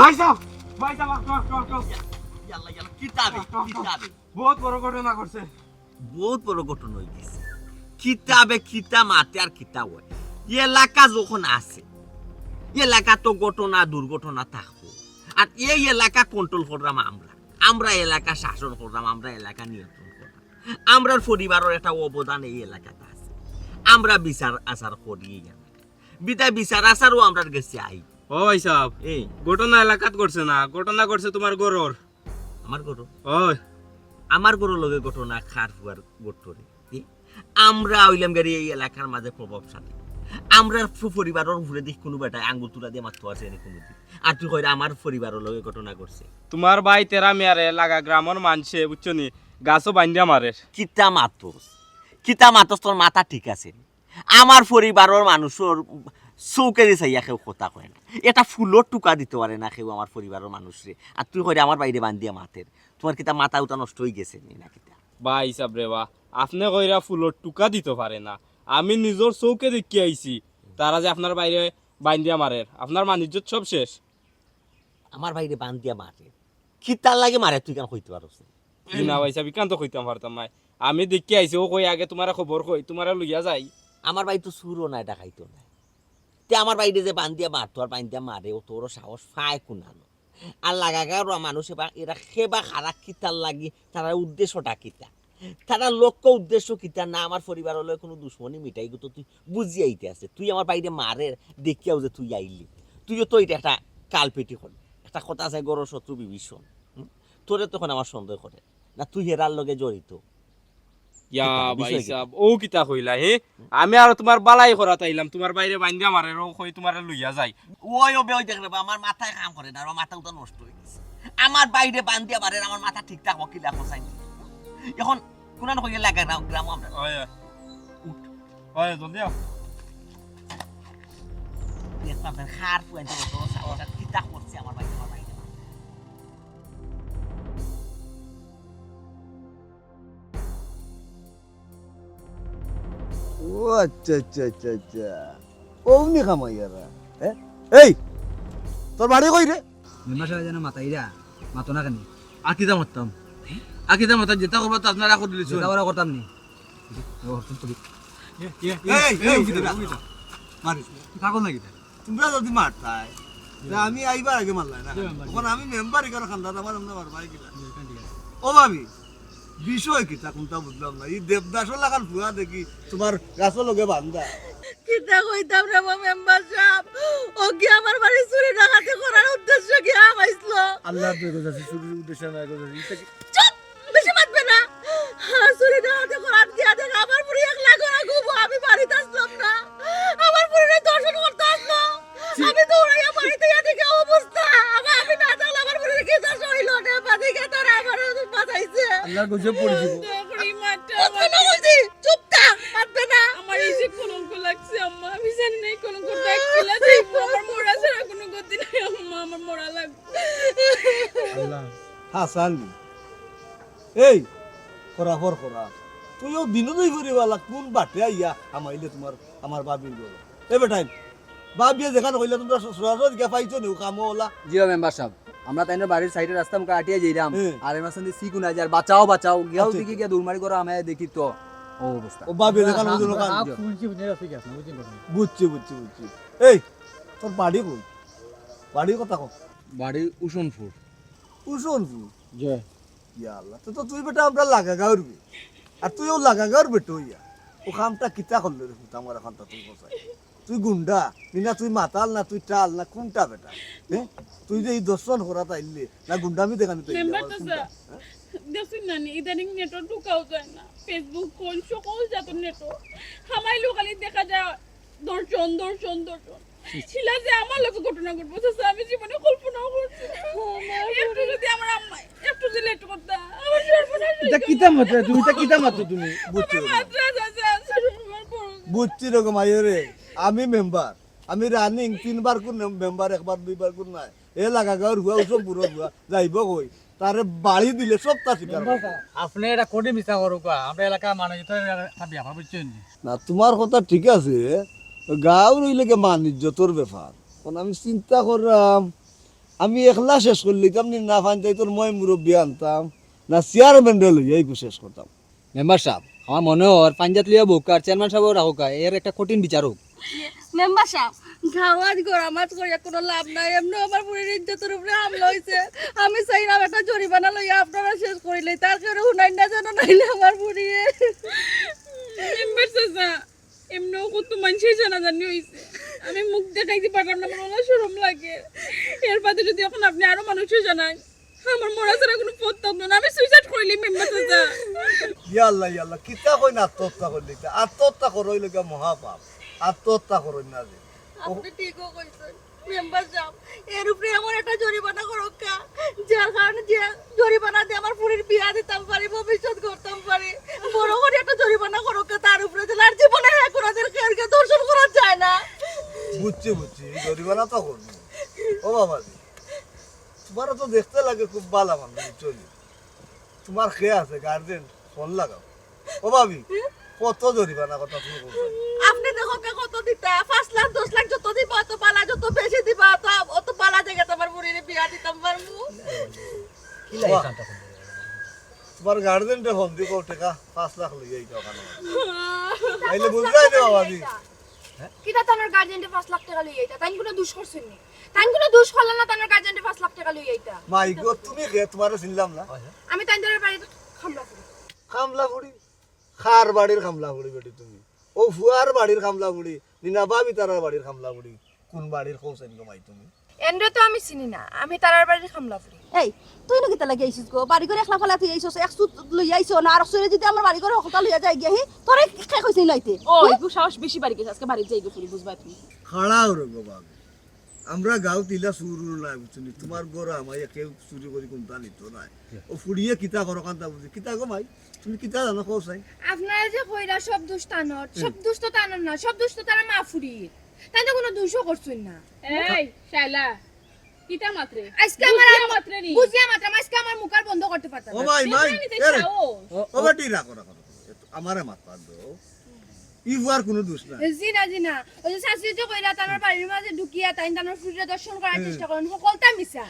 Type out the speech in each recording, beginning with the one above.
ভাই সাহেব ইয়াল্লা ইয়াল্লা কিতাবে বহুত বড় ঘটনা করছে। বহুত বড় ঘটনা হয়ে গেছে। কিতাবে কিতা মাতে আর কিতা হয় এলাকা যখন আছে এলাকা তো ঘটনা দুর্ঘটনা থাকবো আর এই এলাকা কন্ট্রোল করলাম আমরা এলাকা শাসন করলাম আমরা এলাকা নিয়ন্ত্রণ করলাম আমরার পরিবারের একটা অবদান এই এলাকাতে আছে আমরা বিচার আচার করি বিদায় বিচার আচারও আমরা গেছি আই ও ভাই সাহেব এই ঘটনা এলাকাত করছে না, ঘটনা করছে তোমার গরুর। আমার গরু ওই আমার গরুর লগে ঘটনা খার ফুয়ার গোটরে আমরা হইলাম গাড়ি এই এলাকার মাঝে প্রভাবশালী আমরা পরিবারের উপরে দিক কোনো বেটা আঙ্গুল তুলা দিয়ে মারতে আছে কোনো দিন আর তুই কইরা আমার পরিবারের লগে ঘটনা করছে তোমার ভাই তেরা মিয়ারে লাগা গ্রামের মানুষে বুঝছনি গাছও বান্ধিয়া মারে। কিতা মাতস তোর মাথা ঠিক আছে আমার পরিবারের মানুষের চৌকে দিয়ে চাইয়া কেউ কথা কয় না এটা ফুলের টুকা দিতে পারে না কেউ আমার পরিবারের মানুষরে আর তুই কইরা আমার বাইরে বান্ধিয়া মাতের তোমার কিতা মাথা উতা নষ্ট হয়ে গেছে না কিতা বা হিসাব রে বা আপনি কইরা ফুলের টুকা দিতে পারে না আমি নিজের চৌকে দেখি আইছি তারা যে আপনার বাইরে বান্ধিয়া মারে আপনার মানিজ্যত সব শেষ। আমার বাইরে বান্ধিয়া মারে কিতার লাগে মারে তুই কেন কইতে পারছ না ভাই সাহেব কান তো কইতাম পারতাম না আমি দেখি আইছি ও কই আগে তোমার খবর কই তোমার লইয়া যাই। আমার বাড়ি তো সুরও নাই ডাকাইতো না তে আমার বাইরে যে বান্ধিয়া মারতো আর বান্ধিয়া মারে ও তোর সাহস পায় কোনানো আর লাগাগারও মানুষ এরা খেবা খারাপ কিতার লাগি তারা উদ্দেশ্যটা কিতা তারা লক্ষ্য উদ্দেশ্য কিতা না আমার পরিবার হলে কোনো দুশ্মনী মিটাই তো তুই বুঝিয়ে আইতে আছে তুই আমার বাইরে মারে দেখিয়াও যে তুই আইলি তুইও তো এটা একটা কালপেটি হল একটা কথা আছে গড় শত্রু বিভীষণ তোরে তখন আমার সন্দেহ করে না তুই হেরার লগে জড়িত। ইয়া ভাই সাহেব ও কিতা কইলা হে আমি আর তোমার বালাই করা তাইলাম তোমার বাইরে বান্ধিয়া মারে ও কই তোমার লইয়া যাই ওই দেখলে আমার মাথায় কাম করে না আর মাথা উতা নষ্ট হয়ে গেছে আমার বাইরে বান্ধিয়া মারে আমার মাথা ঠিক থাকবো কি লেখো চাই এখন কোন হয়ে লাগা গ্রাম আমরা ওই জলদি আও আপনার খার পুয়াইতে বসো সাহসটা কি তা করছে আমার বাইরে ও আচ্ছা আচ্ছা আচ্ছা আচ্ছা ওমনি খামাইয়ারা হ্যাঁ এই তোর বাড়ি কই রে মেম্বার যেন মাতাইরা মাতো না কেন আকিদা মারতাম আকিদা মারতাম যেটা করবো তো আপনারা করে দিয়েছেন যেটা ওরা করতাম নি পাগল নাকি তোমরা যদি মারতাই আমি আইবার আগে মারলাই না তখন আমি মেম্বার এখানে খান্দা আমার আমরা মারবাই গেলা ও ভাবি বিষয় কি তা কোনটা বুঝলাম না এই দেবদাসও লাগান ফুয়া দেখি তোমার গাছও লগে বান্ধা কিটা কইতাম রে মেম্বার সাহেব ও কি আমার বাড়ি চুরি ডাকাতি করার উদ্দেশ্য কি আমাইছিল আল্লাহ তুই কইতাছিস চুরির উদ্দেশ্য না কইতাছিস চুপ বেশি মাতবে না চুরি ডাকাতি করার দিয়া দেখ আমার পুরি একলা করা খুব আমি বাড়িতে আসলাম না আমার পুরি দর্শন করতে আসলো আমি দৌড়াইয়া বাড়িতে এদিকে অবস্থা আমি না থাকলে আমার পুরি কি দর্শন হইল না বাদিকে তারা আমার বাঁচাইছে আল্লাহ গজব পড়ে দিব চুপ থাক মাতবে না আমার এই যে কলঙ্ক লাগছে আম্মা আমি জানি না এই কলঙ্ক ডাকছিলা যাইবো আমার মরা ছাড়া কোনো গতি নাই আম্মা আমার মরা লাগবে আল্লাহ হাসান এই করা তুইও বিনোদই করিবালা কোন বাটে আইয়া আমাইলে তোমার আমার বাবির গো এ বেটাই বাবিয়ে যেখানে কইলা তোমরা সরাসরি গিয়া পাইছো নি কামওলা জিও মেম্বার সাহেব আমরা তাইনের বাড়ির সাইডে রাস্তা মুখে আটিয়া যাইরাম আর এর মাঝখান দিয়ে সিকুন আজ আর বাঁচাও গিয়াও দেখি গিয়া দৌড়মারি করো আমি দেখি তো ও অবস্থা ও বাবিয়ে যেখানে ওজন কান বুঝছি এই তোর বাড়ি কই বাড়ির কথা কও বাড়ি উসনপুর জয় ইয়া আল্লাহ তো তুই বেটা আমরা লাগা গাউরবি আর তুইও লাগা গাউর বেটো ইয়া ও কামটা কিতা করলে রে আমার এখন তুই বসাই তুই গুন্ডা না তুই মাতাল না তুই টাল না কোনটা বেটা হ্যাঁ তুই যে এই দর্শন করা তাইলে না গুন্ডামি দেখানি তুই মেম্বার তো দেখুন না ইদানিং নেটওয়ার্ক ঢুকাও যায় না ফেসবুক কোন সকল জাতের নেটওয়ার্ক হামাই লোকালি দেখা যায় দর্শন ছিলা যে আমার লোক ঘটনা ঘটবো আমি জীবনে কল্পনাও করছি একটু যদি আমার আম্মা একটু যে লেট করতা আমার সর্বনাশ এটা কিতা মাত্রা তুমি বুঝছি রকম আইরে আমি মেম্বার আমি রানিং 3 বার কোন মেম্বার একবার 2 বার কোন নাই এ লাগা গাওর হুয়া সব পুরো হুয়া যাইব কই তারে বাড়ি দিলে সব তা স্বীকার আপনি এটা কোডে মিছা করুকা আমরা এলাকা মানে তো ভাবি আমার বুঝছেন না তোমার কথা ঠিক আছে গাঁও রইলে কে মানিজ্য তোর ব্যাপার কোন আমি চিন্তা করলাম আমি একলা শেষ করে লিতাম না ফানতাই তোর মই মুরব্বী আনতাম না চেয়ারম্যান লইয়া এইগু শেষ করতাম। মেম্বার সাহেব আমার মনে হয় পাঞ্জাত লিয়া বুক আর চেয়ারম্যান সাহেব রাখুক এর একটা কঠিন বিচার হোক। মেম্বার সাহেব গাওয়াজ গরামাজ করিয়া কোনো লাভ নাই, এমনি আমার পুরীর ইজ্জতের উপরে হামলা হয়েছে। আমি চাই না একটা জরিমানা লইয়া আপনারা শেষ করিলে, তার কারণে হুনাই না যেন নাইলে আমার পুরিয়ে। মেম্বার চাচা এমনিও কত মানুষের জানাজানি হয়েছে, আমি মুখ দেখাইতে পারলাম না, আমার অনেক শরম লাগে। এর বাদে যদি এখন আপনি আরো মানুষের জানান, আমার মরা ছাড়া কোনো পথ থাকলো না, আমি সুইসাইড করিলি মেম্বার চাচা। ইয়া আল্লাহ কিতা কই না আত্মহত্যা করলি, আত্মহত্যা করই লগা মহাপাপ, আত্মহত্যা করই না যে। আপনি ঠিকও কইছেন মেম্বার সাহেব, এর উপরে এমন একটা জরিমানা করোকা যার কারণে যে জরিমানা দিয়ে আমার পুরীর বিয়া দিতাম পারি, ভবিষ্যৎ করতাম পারি। বড় করে একটা জরিমানা করোকা, তার উপরে দিলে আর জীবনে কোনোদের খেয়ালকে দর্শন করা যায় না। বুঝছি এই জরিমানা তো করবো। ও বাবাজি তোমারও তো দেখতে লাগে খুব ভালো মানুষ, চলি তোমার খেয়ে আছে গার্জেন ফোন লাগাও। ও ভাবি কত জরিমানা কথা তুমি বলছো? আপনি দেখো কত দিতা, 5 লাখ 10 লাখ যত দিবা অত পালা, যত বেশি দিবা অত পালা জায়গা তোমার পুরীর বিয়া দিতাম পারবো। তোমার গার্জেনটা ফোন দিব টাকা 5 লাখ লইয়া এইটা ওখানে আইলে বুঝলাই না বাবাজি। কিটা তার গার্জেন্টে 5 লাখ টাকা লই আইতা, তাই কোনো দোষ করছেন নি, তাই কোনো দোষ করলা না, তার গার্জেন্টে 5 লাখ টাকা লই আইতা। মাই গো তুমি কে তোমারে চিনলাম না। আমি তাই ধরে বাড়িতে খামলা করি। খামলা বুড়ি খার বাড়ির খামলা বুড়ি বেটি তুমি, ও ফুয়ার বাড়ির খামলা বুড়ি, নিনা বাবি তারার বাড়ির খামলা বুড়ি, কোন বাড়ির কৌছেন গো মাই তুমি? এন্ডে তো আমি চিনি না, আমি তারার বাড়িতে খামলা করি। এই তুই নাকি তালা গেছিস গো, বাড়ি করে একলা ফেলা তুই আইছস, এক সুত লই আইছো না, আর সরে যদি আমার বাড়ি করে হকটা লইয়া যাই গিয়ে তোরে কে কইছিস লইতে? ও একটু সাহস বেশি বাড়ি গেছে, আজকে বাড়ি যাইগো ফুরি, বুঝবা তুমি। খাড়াও রে গো বাবি, আমরা গাঁও তিলা চুরু নাই বুঝছনি, তোমার গড় আমায় কেউ চুরি করে কোনটা নিত নাই। ও ফুড়িয়ে কিতা করো কান্তা বুঝি কিতা গো মাই, তুমি কিতা জানো কৌছাই? আপনারা যে কইরা সব দোষ তানর, সব দোষ তো তানর না, সব দোষ তো তারা মাফুরির, তাই তো কোনো দোষও করছেন না। এই শাইলা কিটা মাত্রে আজকে আমার মাত্রে নি বুঝিয়া মাত্র আজকে আমার মুখ আর বন্ধ করতে পারতাম ও না। মাই মাই নিতে এরে চাও ও বেটি রাখো আমারে মাত পার দো, ই ফুয়ার কোনো দোষ নাই। জিনা ওই যে শাশুড়ি যে কইরা তার বাড়ির মাঝে ঢুকিয়া তাই তার সূর্য দর্শন করার চেষ্টা করেন, সকলটা মিছা।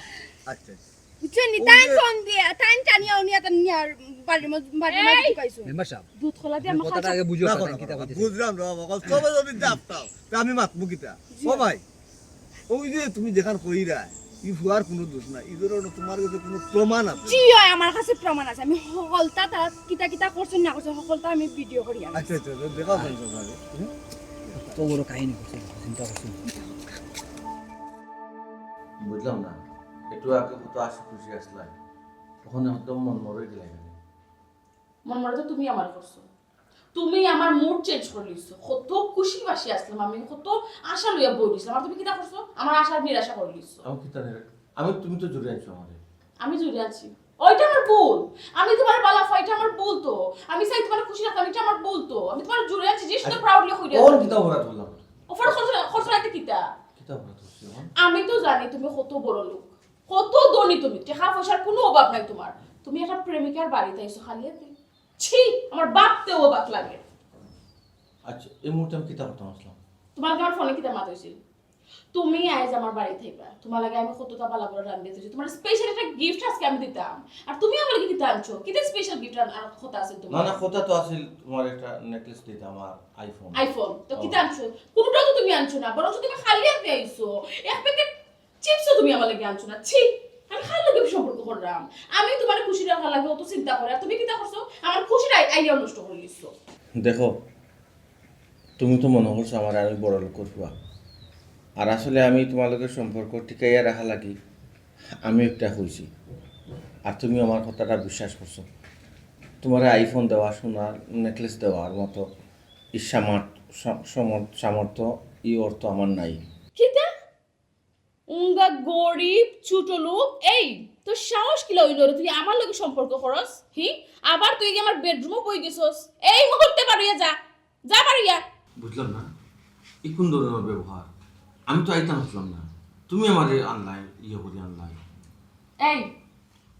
আচ্ছা বুঝছেন নি, তাই ফোন দিয়ে তাই টানিয়া উনিয়া তার নিয়ার বাড়ির মাঝে ঢুকাইছো। মেম্বার সাহেব দুধ খোলা দিয়ে আমার কথাটা আগে বুঝো, রাখো, কথা কিতা কইতেছে। বুঝলাম রে বাবা, তবে যদি দাপটাও তা আমি মাতমু কিতা? ও ভাই ওই যে তুমি যেখান কইরা ই ফুয়ার কোনো দোষ নাই, ইদর তোমার কাছে কোনো প্রমাণ আছে? জি হয়, আমার কাছে প্রমাণ আছে, আমি সকলটা তারা কিতা কিতা করছেন না করছেন সকলটা আমি ভিডিও করি আনি। আচ্ছা দেখাও ভাই। তো বড় কাহিনী করছে, চিন্তা করছেন। বুঝলাম না, একটু আগে কত আশি খুশি আসলাই, তখন একদম মন মরে গেলে। মন মনে তো তুমি আমার করছো, তুমি আমার মুড চেঞ্জ করে লিছো, কত খুশি বাসি আসলাম আমি, কত আশা লইয়া বই দিছিলাম, আর তুমি কিটা করছো? আমার আশা নিরাশা করে লিছো। আমি কি জানি, আমি তুমি তো জুড়ে আনছো আমাদের। আমি জুড়ে আছি, ওইটা আমার ভুল। আমি তোমার বালা ফাইটা আমার ভুল তো, আমি চাই তোমার খুশি রাখতাম, এটা আমার ভুল তো। আমি তোমার জুড়ে আছি যে শুধু প্রাউডলি কইরা ওর কিতা অপরাধ বললাম, অফার খরচ রাখতে কিতা? কিতা অপরাধ হচ্ছে? আমি তো জানি তুমি কত বড় লোক, কত ধনী, তুমি টাকা পয়সার কোনো অভাব নাই তোমার। তুমি একটা প্রেমিকার বাড়িতে আইছো খালি হাতে, ছি আমার বাপতেও অবাক লাগে। আচ্ছা এই মুহূর্তে আমি কিতা করতাম আসলাম? তোমার আমার ফোনে কিতা মাত হইছিল, তুমি আইজ আমার বাড়ি থাকবা, তোমার লাগে আমি কতটা ভালো করে রান্না দিতেছি, তোমার স্পেশাল একটা গিফট আজকে আমি দিতাম, আর তুমি আমার কি দিতে আনছো? কিতা স্পেশাল গিফট আর কথা আছে না তোমার? না, কথা তো আসল, তোমার একটা নেকলেস দিতে, আমার আইফোন। আইফোন তো কিতা আনছো? কোনটা তো তুমি আনছো না, বরং তুমি খালি হাতে আইছো, এক প্যাকেট চিপসও তুমি আমার লাগে আনছো না। ছি আমি খালি লাগে সম্পর্ক করলাম, আমি তোমার খুশি রাখার লাগে অত চিন্তা করে, আর তুমি কিতা করছো? আমার খুশির আইডিয়া নষ্ট করে দিচ্ছো। দেখো তুমি তো মনে করছো আমার আমি বড় লোক করবা, আর আসলে আমি তোমালোকের সম্পর্ক টিকাইয়া রাখা লাগি আমি একটা হয়েছি, আর তুমি আমার কথাটা বিশ্বাস করছো। তোমার আইফোন দেওয়া, সোনার নেকলেস দেওয়ার মতো সামর্থ্য ই অর্থ আমার নাই। কিতা উঙ্গা গরিব ছোট লোক, এই তোর সাহস কি লইল রে তুই আমার লগে সম্পর্ক করস? হি আবার তুই আমার বেডরুমে বই গেছস, এই মুহূর্তে বাড়িয়া যা, যা বাড়িয়া। বুঝলাম না এই কোন ধরনের ব্যবহার, আমি তো আইতাম আসলাম না, তুমি আমার আনলাই ইয়ে করি আনলাই। এই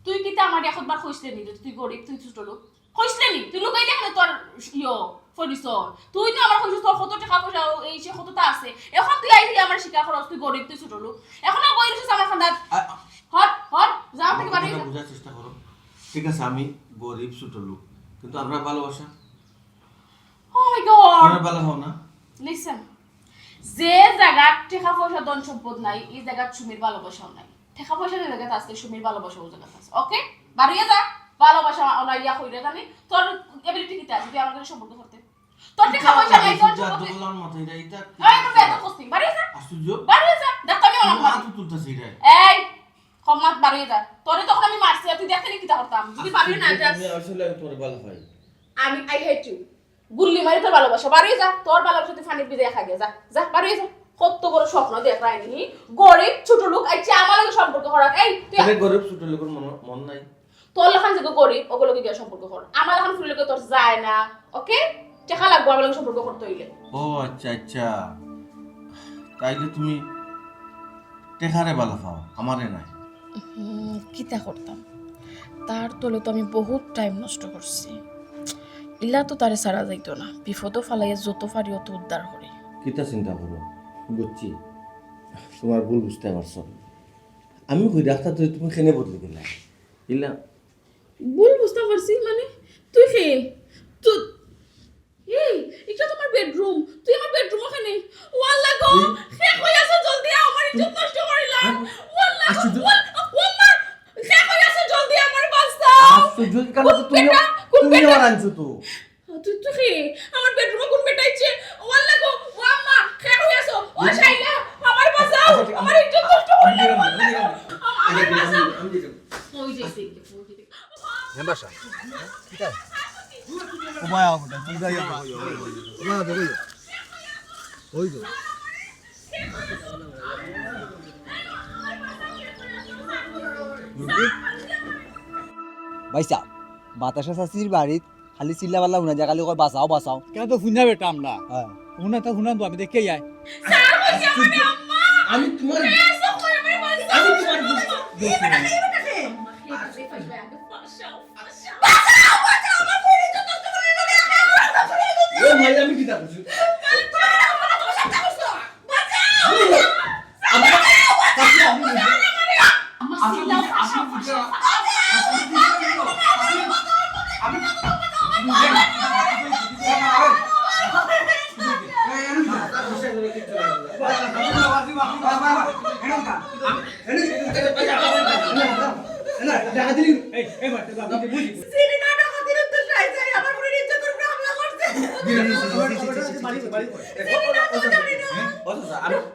তুই কিতা আমার এখন বার কইছলে নি তুই গরিব, তুই ছোট লোক কইছলে নি? তুই লুকাই দেখলে তোর ইয়ো করিস তুই না আমার কইছিস তোর কত টাকা পয়সা এই সে কতটা আছে এখন তুই আইলি আমার শিকার খরচ তুই গরিব তুই ছোট লোক এখন আর কইছিস আমার খান্দাত হট হট যাও থেকে বাড়ি যা বোঝার চেষ্টা করো ঠিক আছে আমি গরিব ছোট লোক কিন্তু আমরা ভালোবাসা ও মাই গড আমরা ভালো হও না লিসেন যে জায়গা টাকা পয়সা ধন সম্পদ নাই এই জায়গা সুমির ভালোবাসাও নাই টাকা পয়সা যে জায়গা আছে সুমির ভালোবাসাও জায়গা আছে ওকে বাড়িয়ে যা ভালোবাসা অনাইয়া কইরা জানি তোর এবিলিটি কি আছে তুই আমার সাথে সম্পর্ক করতে তোর টাকা পয়সা নাই ধন সম্পদ বলার মত এটা এটা এই তো বেদ কস্টিং বাড়িয়ে যা আশ্চর্য বাড়িয়ে যা দেখতে আমি অনেক মার তুলতাছি এটা এই কমাত বাড়িয়ে যা তোরে তখন আমি মারছি তুই দেখতে নি কি করতাম যদি বাড়িয়ে না যাস আমি আসলে তোর ভালো হয় আমি আই হেট ইউ গুল্লি মারি তোর ভালোবাসা বাড়িয়ে যা তোর ভালোবাসা তুই ফানির বিজয় খাগে যা যা বাড়িয়ে যা কত বড় স্বপ্ন দেখ রাইনি গরিব ছোট লোক আইছে আমার লগে সম্পর্ক করা এই তুই তবে গরিব ছোট লোকের মন নাই তোর লেখান যে গরিব ওগুলোকে গিয়ে সম্পর্ক কর আমার লেখান ফুলের লগে তোর যায় না ওকে টাকা লাগবে আমার লগে সম্পর্ক করতে হইলে ও আচ্ছা আচ্ছা তাইলে তুমি টেকারে ভালো পাও আমারে নাই কিতা করতাম তার তলে তো আমি বহুত টাইম নষ্ট করছি ইলা তো তারে সারা যাইতো না বিপদও ফালাইয়া যত পারি অত উদ্ধার করে কিতা চিন্তা করো বুঝছি তোমার ভুল বুঝতে পারছো আমি কই ডাক্তার তুমি খেনে বদলে গেলে ইলা ভুল বুঝতে পারছি মানে তুই কে তুই এই এটা তোমার বেডরুম তুই আমার বেডরুম ওখানে ওয়াল্লাহ গো কে কই আছো জলদি আও আমার ইজ্জত নষ্ট করিলাম ওয়াল্লাহ ওয়াল্লাহ কে কই আছো জলদি আমার বাঁচাও আশ্চর্য কেন তুমি আমার আনছো তো তুই তুই কে আমার বেডরুমে কোন বেটা আইছে ওয়াল্লাহ গো ও আম্মা কে কই আছো ও শাইলা আমার বাঁচাও আমার ইজ্জত নষ্ট করিলাম আমি ওই যে মেম্বার সাহেব কিটা ও ভাই আও বটা তুই যাই না না দেখো ওই তো ভাই সাহেব বাতাসা চাচির বাড়িত খালি চিল্লা পাল্লা শুনা যায় খালি কয় বাঁচাও বাঁচাও কেন তো শুনা বেটা আমরা শুনা তো শুনা তো আমি দেখে যাই আমি তোমার আমি কিতা করছি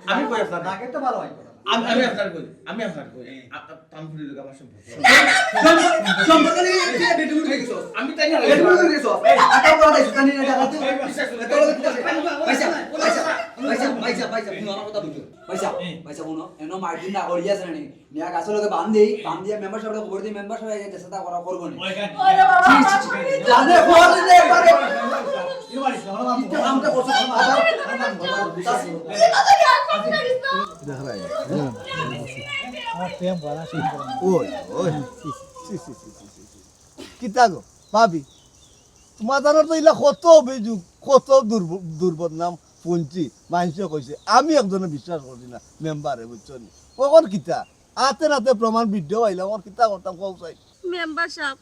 আমি কই আপনার নাকে তো ভালো হয় আমি আপনার কই আমি আপনার কই তামফুরি লোক আমার সম্পর্ক নিয়ে বেডরুম উঠে গেছো আমি তাই না বেডরুম উঠে গেছো এই আটা বড় দাইছো কানি না জায়গাতে পয়সা পয়সা পয়সা পয়সা তুমি আমার কথা বুঝো পয়সা পয়সা শুনো এনো মার্জিন না করিয়া আছে নি নিয়া গাছলকে বান্ধিয়া মেম্বার সাহেবকে খবর দি মেম্বার সাহেব এই চেষ্টা করা করব নি জানে খবর দে একবারে ইটা আমটা করছো দেখ রাই ওই ওই কিতা গো ভাবি তোমার জানার তো ইলা কত অভিযোগ কত দুর্বদনাম শুনছি মানুষে কইছে আমি একজনে বিশ্বাস করছি না মেম্বারে বুঝছো নি কখন কিতা হাতে নাতে প্রমাণ ভিডিও আইলাম ওর কিতা করতাম কও চাই মেম্বার সাহেব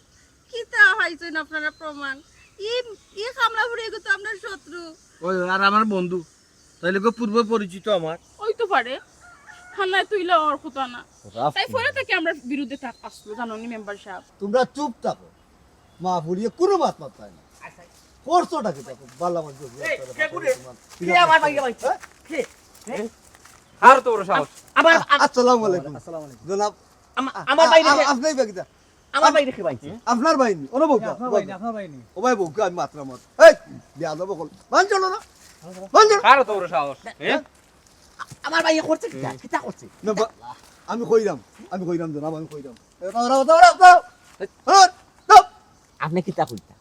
কিতা হইছেন আপনারা প্রমাণ ই কামলা ফুড়ে গো তো আপনার শত্রু ওই আর আমার বন্ধু তাইলে পূর্ব পরিচিত আমার ওই তো পারে খানায় তুইলা ওর কথা না তাই ফলে থেকে আমরা বিরুদ্ধে থাক আসলো জানো নি মেম্বার সাহেব তোমরা চুপ থাকো মা ফুরিয়ে কোনো মাত মাত্রায় না করছোটা কি থাকো বালা মানুষ আর তো বড় সাহস আসসালামু আলাইকুম জনাব আমার বাইরে আপনি বাকিটা আমার বাইরে কি ভাই আপনার বাহিনী অনুভব আপনার বাইনি ও ভাই বউকে আমি মাত্রা মত এই দিয়া দেবো বকল মান চলো না মান চলো আর তো বড় সাহস আমার বাইরে করছে কি কিটা করছে না, আমি কইরাম জনাব আমি কইরাম দাও আপনি কিতা কইতা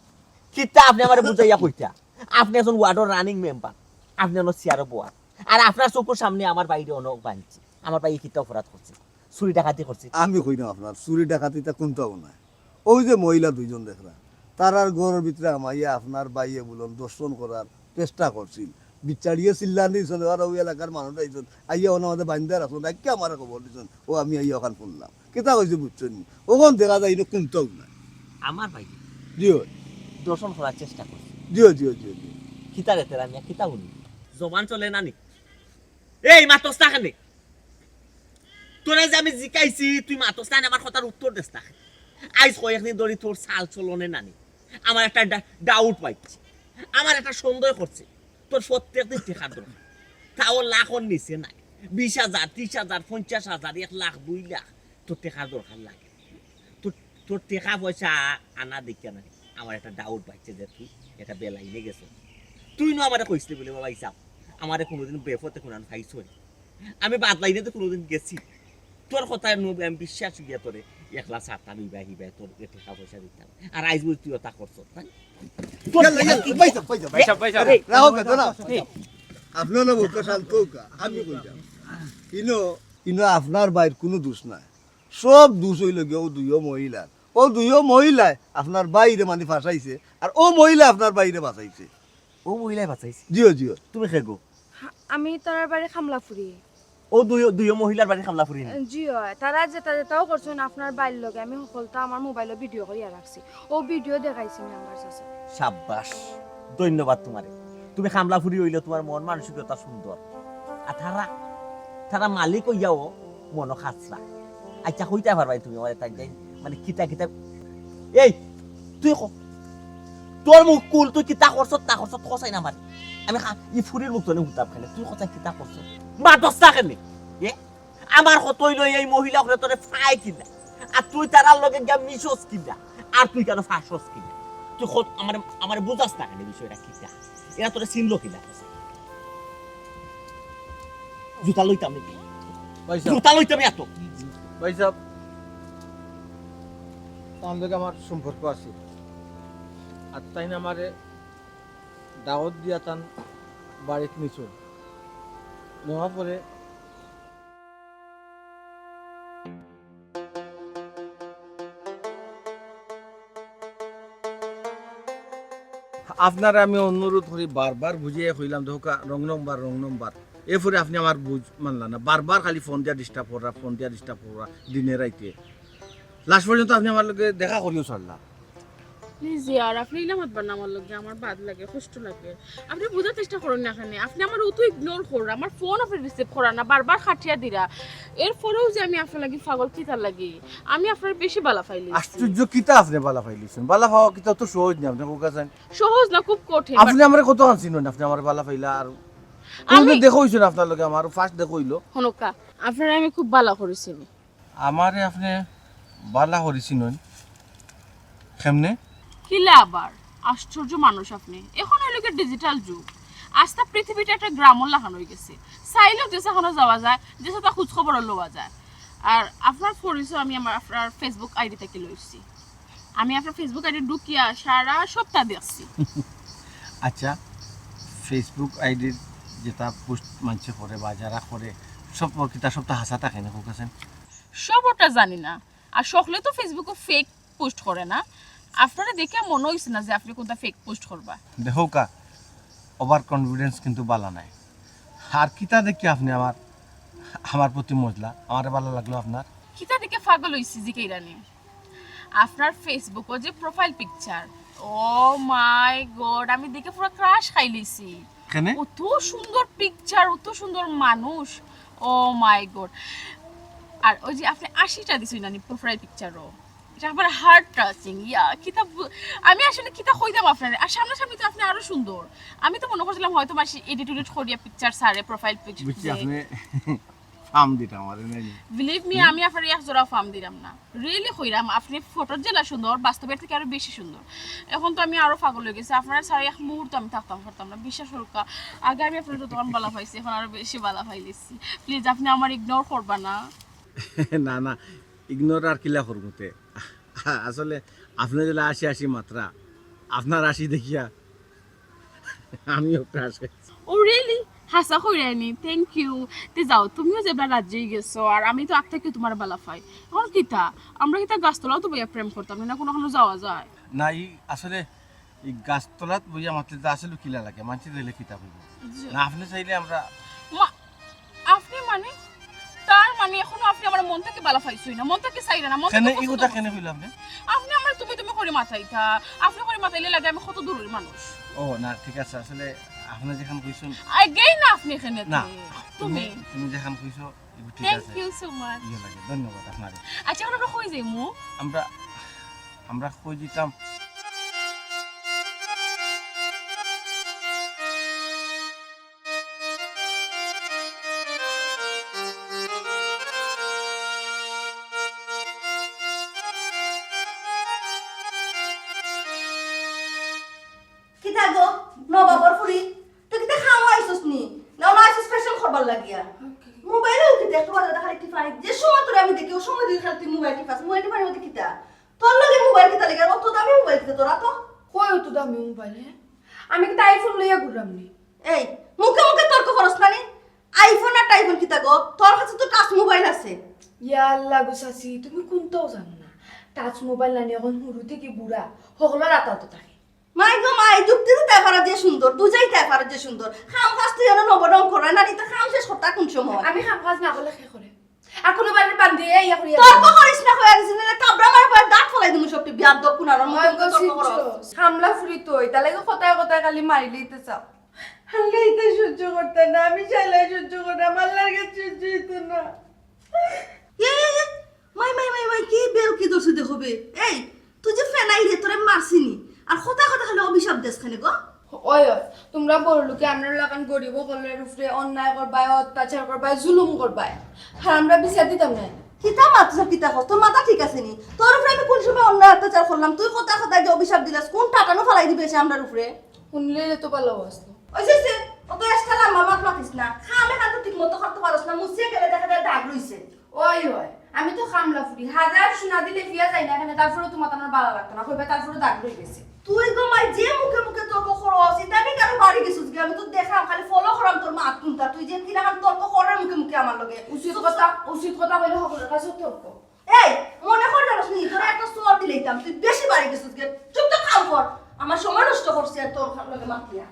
কিতা আপনি আমারে বুঝাইয়া কইতা আপনি একজন ওয়ার্ডের রানিং মেম্বার আপনি অন্য চেয়ারে বয়া আর আপনার চোখের সামনে আমার বাইরে অনেক বানছে আমার বাইরে কিতা অপরাধ করছে চুরি ডাকাতি করছে আমি কইরাম আপনার চুরি ডাকাতিটা কোনটাও না ওই যে মহিলা দুইজন দেখরা তারার ঘরের ভিতরে আমাইয়া আপনার বাইয়ে বলুন দর্শন করার চেষ্টা করছিল বিচারিয়ে চিল্লা দিয়েছিল আর ওই এলাকার মানুষ আইসন আইয়া ওনা আমাদের বান্ধা রাখুন একে আমার খবর দিয়েছেন ও আমি আইয়া ওখান শুনলাম কেতা কইছে বুঝছেন ওখান দেখা যায় এটা কোনটাও না আমার ভাই জিও দর্শন করার চেষ্টা করছে জিও জিও জিও জিও কিতা রে তেরা মিয়া কিতা শুনি জবান চলে না নি এই মাতস না কেন তোরা যে আমি জিকাইছি তুই মাতস না আমার কথার উত্তর দেস না আইজ কয়েকদিন ধরে তোর চাল চলনে নানি আমার একটা ডাউট পাইছি আমার একটা সন্দেহ করছে তোর প্রত্যেকদিন টেকার দরকার তাও লাখর নিচে নাই 20,000 30,000 50,000 1 লাখ 2 লাখ তোর টেকার দরকার লাগে তোর টেকা পয়সা আনা দেখে না আমার একটা ডাউট পাইছে যে তুই এটা বেলাইনে গেছো তুই না আমারে কইছিলি বলে বাবা হিসাব আমারে কোনোদিন বেফতে কোনান খাইছো আমি বাদ লাইনে তো কোনোদিন গেছি তোর কথা আমি বিশ্বাস গিয়া তোরে 1 লাখ 7 টাকা হিবাই তোর টাকা পয়সা দিতাম আর আইজ তুই তা করছ তাই রাও কথা না আপনার না বলতে শান্ত আমি কইলাম ইনো আপনার বাইর কোনো দোষ নাই সব দোষ হইল গিয়ে ও দুইও মহিলায় আপনার বাইরে মানে ফাঁসাইছে আর ও মহিলা আপনার বাইরে বাঁচাইছে ও মহিলাই বাঁচাইছে জিও জিও তুমি খেগো আমি তার বাড়ি খামলা ফুরি ও দুই মহিলার বাড়ি খামলা ফুরি জিও তারা যেটাও করছেন আপনার বাইর লগে আমি সকলটা আমার মোবাইলে ভিডিও করিয়া রাখছি ও ভিডিও দেখাইছি আমি আমার কাছে সাব্বাস ধন্যবাদ তোমারে তুমি খামলা ফুরি হইলে তোমার মন মানসিকতা সুন্দর আর তারা মালিক হইয়াও মন খাসরা আচ্ছা হইতে পারবাই তুমি আমার তাই যাই মানে কিতা এই তুই তোর মুখ কুল তুই কিতা করছ তা করছ খসাই না মারি আমি ই ফুরির মুখ তোনে হুতাব খেলে তুই কথা কিতা করছ মা দস্তা কেনে এ আমার কতই লই এই মহিলা করে তোরে ফাই কিনা আর তুই তারার লগে গা মিশস কিনা আর তুই কেন ফাঁসস কিনা তুই আমার বুঝাস না কেন বিষয়টা কিতা এরা তোরে চিনলো কিনা জুতা লইতাম নাকি জুতা লইতাম এত ভাই সাহেব তার লগে আমার সম্পর্ক আছে আর তাই না আমারে দাওয়াত দিয়া তান বাড়িতে নিছুন নেওয়ার পরে আপনারা আমি অনুরোধ করি বারবার বুঝিয়ে কইলাম দেখো রং নম্বর এরপরে আপনি আমার বুঝ মানলা না বারবার খালি ফোন দিয়া ডিস্টার্ব করা দিনে রাইতে লাস্ট পর্যন্ত আপনি আমার লগে দেখা করিও ছাড়লা প্লিজ यार আপনি ইলা মত বানা আমার লগে আমার বাদ লাগে কষ্ট লাগে আপনি বুঝার চেষ্টা করুন না এখানে আপনি আমার অত ইগনোর করেন আমার ফোন আপনি রিসিভ করেন না বারবার খাটিয়া দিরা এরপরেও যে আমি আপনার লাগি পাগল কিতার লাগি আমি আপনার বেশি বালা ফাইলি আশ্চর্য কিতা আপনি বালা ফাইলিছেন বালা পাওয়া কিতা তো সহজ না আপনি কোকা জানেন সহজ না খুব কঠিন আপনি আমারে কত আনছিন না আপনি আমার বালা ফাইলা আর আমি দেখোইছেন আপনার লগে আমার ফার্স্ট দেখোইলো হনকা আপনার আমি খুব বালা করেছি আমারে আপনি বালা করিছেন কেমনে কিলা আবার আশ্চর্য মানুষ আপনি এখন হইল কি ডিজিটাল যুগ আজটা পৃথিবীটা একটা গ্রামও লাগানো হয়ে গেছে চাইলেও যেখানে যাওয়া যায় যেটা খোঁজ খবর লওয়া যায় আর আপনার পরিচয় আমি আমার আপনার ফেসবুক আইডি থেকে লইছি আমি আপনার ফেসবুক আইডি ঢুকিয়া সারা সপ্তাহ দেখছি আচ্ছা ফেসবুক আইডি যেটা পোস্ট মানছে করে বা যারা করে সব কিতা সপ্তাহ হাসা থাকে না কোকাছেন সবটা জানি না আর সকলে তো ফেসবুকে ফেক পোস্ট করে না আপনারা দেখে মনে হইছে না যে আপনি কোনটা ফেক পোস্ট করবা দেখো কা ওভার কনফিডেন্স কিন্তু বালা নাই আর কিতা দেখি আপনি আমার প্রতি মজলা আমারে ভালো লাগলো আপনার কিতা দেখে পাগল হইছি জি কেইরানি আপনার ফেসবুকে যে প্রোফাইল পিকচার ও মাই গড আমি দেখে পুরো ক্রাশ খাই লইছি কেন কত সুন্দর পিকচার কত সুন্দর মানুষ ও মাই গড আর ওই যে আপনি 80টা দিছেন না প্রোফাইল পিকচারও এটা আবার হার্ট টাচিং ইয়া কিতাব আমি আসলে কিতাব কইতাম আপনারে আর সামনাসামনি তো আপনি আরো সুন্দর আমি তো মনে করছিলাম হয়তো মাসি এডিট করিয়া পিকচার সারে প্রোফাইল পিকচার বুঝছি আপনি ফার্ম দিটা আমারে নাই বিলিভ মি আমি আপনার এক জোড়া ফার্ম দিলাম না রিয়েলি কইরাম আপনি ফটোর জেলা সুন্দর বাস্তবের থেকে আরো বেশি সুন্দর এখন তো আমি আরো পাগল হয়ে গেছি আপনারা সারা এক মুহূর্ত আমি থাকতাম পারতাম না বিশ্বাস করুকা আগে আমি আপনার যতক্ষণ বালা পাইছি এখন আরো বেশি বালা পাইলিছি প্লিজ আপনি আমার ইগনোর করবা না না না ইগনোর আর কিলা করবতে আসলে আপনি যদি 80 মাত্রা আপনার 80 দেখিয়া আমিও ক্রাশ খাইছি ও রিয়েলি হাসা কইরানি থ্যাংক ইউ তে যাও তুমিও যেবা রাজ্যে গেছো আর আমি তো আগ থেকে তোমার বালা পাই এখন কিতা আমরা কিতা গাছতলাও তো বইয়া প্রেম করতাম না কোনো যাওয়া যায় না এই আসলে এই গাছতলাত বইয়া মাতলে আসলে কিলা লাগে মানুষ দিলে কিতাব হইব না আপনি চাইলে আমরা আপনি মানে তার মানে এখনো আপনি আমার মন থেকে বালা পাইছই না মন থেকে চাইরা না মন কেন থেকে এই কথা কেন কইল আপনি আপনি আমার তুমি করে মাথাইতা আপনি করে মাথাইলে লাগে আমি কত দূরের মানুষ ও না ঠিক আছে আসলে আপনি যেখান কইছেন আগেই না আপনি এখানে না তুমি তুমি যেখান কইছো ঠিক থ্যাংক আছে ইউ সো মাচ ইয়ে লাগে ধন্যবাদ আপনারে আচ্ছা আমরা কই যাইমু আমরা কই দিতাম কিতা গো নবাবর ফুরি তুই কিতা খাওয়া আইছস নি না না আইছস ফ্যাশন করবার লাগিয়া মোবাইলে কিতা একটু বাজে খালি টিপাই যে সময় তোরে আমি দেখি ও সময় দিই খালি তুই মোবাইল টিপাস মোবাইল টিপার মধ্যে কিতা তোর লগে মোবাইল কিতা লাগে অত দামি মোবাইল কিতা তোরা তো কই তো দামি মোবাইল হ্যাঁ আমি কি আইফোন লইয়া ঘুরলাম নি এই মুখে মুখে তর্ক করস না নি আইফোন আর টাইফোন কিতা গো তোর কাছে তো টাচ মোবাইল আছে ইয়া আল্লাহ গো সাসি তুমি কোনটাও জানো না টাচ মোবাইল না নিয়ে এখন হুরু থেকে বুড়া হগলা রাতাও তো থাকে মাই গো মাই যুক্তি তো তাইফারা যে সুন্দর দুজাই তাইফারা যে সুন্দর খাম কাজ তুই এনে নবরং করে না নি তো খাম শেষ করতা কোন সময় আমি খাম কাজ না করলে কে করে আর কোনো বাড়ির বান্ধে ইয়া করিয়া তর্ক করিস না কইয়া দিছিস না কাবরা মার পর দাঁত ফলাই দিমু সবটি বিয়াদ দ কুনার মত তর্ক করস হামলা ফুরি তো এটা লাগে কথায় কথায় খালি মারি লইতে চাও হামলা এটা সহ্য করতে না আমি চাইলে সহ্য করতে আমার লাগে সহ্য হইতো না মাই কি বেল কি দোষ দেখবে এই তুই যে ফেনাই রে তোরে মারছিনি আর কথা কথা খালি অভিশাপ দেশ খানে গো ওই তোমরা বড় লোকে আমরা লাগান গরিব কলের উপরে অন্যায় করবাই অত্যাচার করবাই জুলুম করবাই আর আমরা বিচার দিতাম না কিতা মাত্রা কিতা কর তোর মাথা ঠিক আছে নি তোর উপরে আমি কোন সময় অন্যায় অত্যাচার করলাম তুই কথা কথা যে অভিশাপ দিলাস কোন টাকানো ফলাই দিবে সে আমরার উপরে শুনলে তো ভালো আসতো ওই সে অত এস্টালা মামাক মাতিস না খামে খান তো ঠিক মতো করতে পারছ না মুছে গেলে দেখা যায় দাগ রইছে ওই আমি তো খামলা ফুরি হাজার সোনা দিলে ফিয়া যাই না এখানে তারপরে তোমার আমার ভালো লাগতো না কইবা তারপরে দাগ রই গেছে তুই গো মাই যে মুখে মুখে তর্ক করস এটা আমি কেন বাড়ি গেছিস কি আমি তো দেখাম খালি ফলো করাম তোর মাত কুনতা তুই যে কিনা খান তর্ক করার মুখে মুখে আমার লগে উচিত কথা কইলে সকলের কাছে তর্ক এই মনে কর জানিস নি তোর একটা সোয়াল দিলেইতাম তুই বেশি বাড়ি গেছিস কি চুপ তো খাও কর আমার সময় নষ্ট করছিস আর তোর লগে মাতিয়া